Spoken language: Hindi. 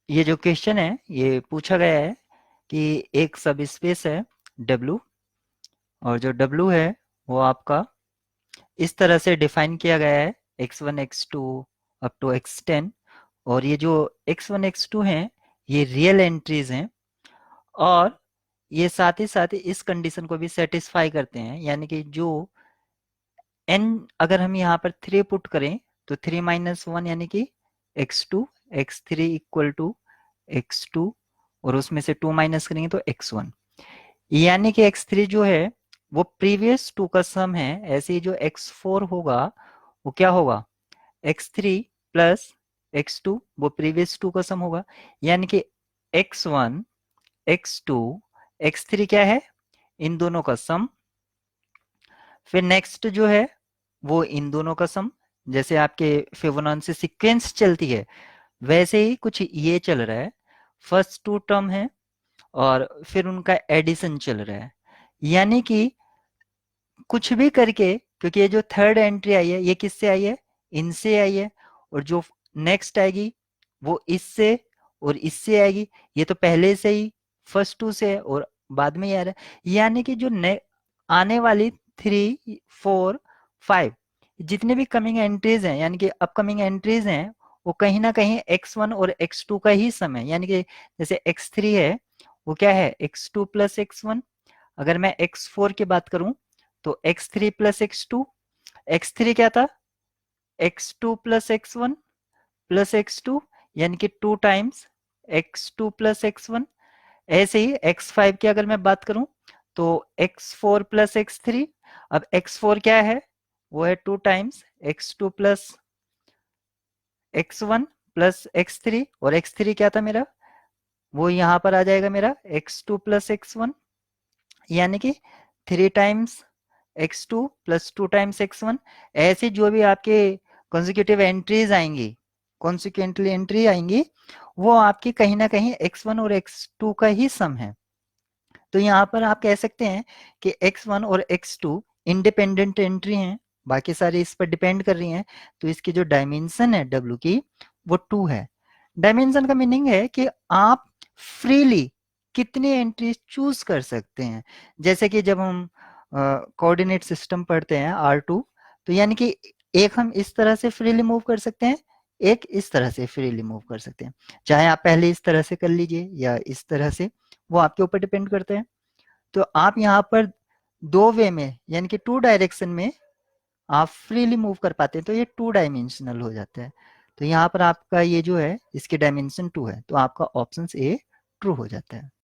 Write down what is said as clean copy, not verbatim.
ये जो क्वेश्चन है ये पूछा गया है कि एक सब स्पेस है W, और जो W है वो आपका इस तरह से डिफाइन किया गया है x1 x2 up to x10। और ये जो x1 x2 हैं ये रियल एंट्रीज हैं, और ये साथ ही इस कंडीशन को भी सेटिस्फाई करते हैं, यानी कि जो n अगर हम यहाँ पर 3 पुट करें तो 3 माइनस 1 यानी कि x2, x3 equal to x2, और उसमें से 2 माइनस करेंगे तो x1, यानी कि x3 जो है वो प्रीवियस 2 का सम है। ऐसे ही जो x4 होगा वो क्या होगा, x3 प्लस x2, वो प्रीवियस 2 का सम होगा, यानी कि x1 x2 x3 क्या है, इन दोनों का सम। फिर नेक्स्ट जो है वो इन दोनों का सम। जैसे आपके फिबोनाची सीक्वेंस चलती है वैसे ही कुछ ये चल रहा है, फर्स्ट 2 टर्म है और फिर उनका एडिशन चल रहा है, यानी कि कुछ भी करके, क्योंकि ये जो थर्ड एंट्री आई है ये किससे आई है, इनसे आई है, और जो नेक्स्ट आएगी वो इससे और इससे आएगी। ये तो पहले से ही फर्स्ट 2 से है और बाद में ही आ रहा है, यानी कि जो आने वाली 3 4 5 जितने भी कमिंग एंट्रीज हैं, यानी कि अपकमिंग एंट्रीज हैं, वो कहीं ना कहीं x1 और x2 का ही सम है। यानी कि जैसे x3 है वो क्या है, x2 प्लस x1। अगर मैं x4 की बात करूं तो x3 प्लस x2, x3 क्या था, x2 plus x1 plus x2, यानी कि 2 टाइम्स x2 प्लस x1। ऐसे ही x5 की अगर मैं बात करूं तो x4 प्लस x3। अब x4 क्या है, वो है 2 times x2 plus x1 plus x3, और x3 क्या था मेरा, वो यहां पर आ जाएगा मेरा x2 प्लस x1, यानी कि 3 times x2 plus 2 times x1। ऐसे जो भी आपके कॉन्जिक्यूटिव एंट्रीज आएंगी, कॉन्सिक्वेंटली एंट्री आएंगी, वो आपकी कहीं ना कहीं x1 और x2 का ही सम है। तो यहाँ पर आप कह सकते हैं कि x1 और x2 इंडिपेंडेंट एंट्री हैं, बाकी सारी इस पर डिपेंड कर रही हैं। तो इसकी जो डायमेंशन है W की वो 2 है। डायमेंशन का मीनिंग है कि आप फ्रीली कितनी एंट्री चूज कर सकते हैं। जैसे कि जब हम कोऑर्डिनेट सिस्टम पढ़ते हैं R2, तो यानी कि एक हम इस तरह से फ्रीली मूव कर सकते हैं, एक इस तरह से फ्रीली मूव कर सकते हैं। चाहे आप पहले इस तरह से कर लीजिए या इस तरह से, वो आपके ऊपर डिपेंड करते हैं। तो आप यहाँ पर 2 वे में यानी कि 2 डायरेक्शन में आप फ्रीली मूव कर पाते हैं, तो ये 2 डायमेंशनल हो जाता है। तो यहाँ पर आपका ये जो है इसकी डायमेंशन 2 है, तो आपका ऑप्शन ए ट्रू हो जाता है।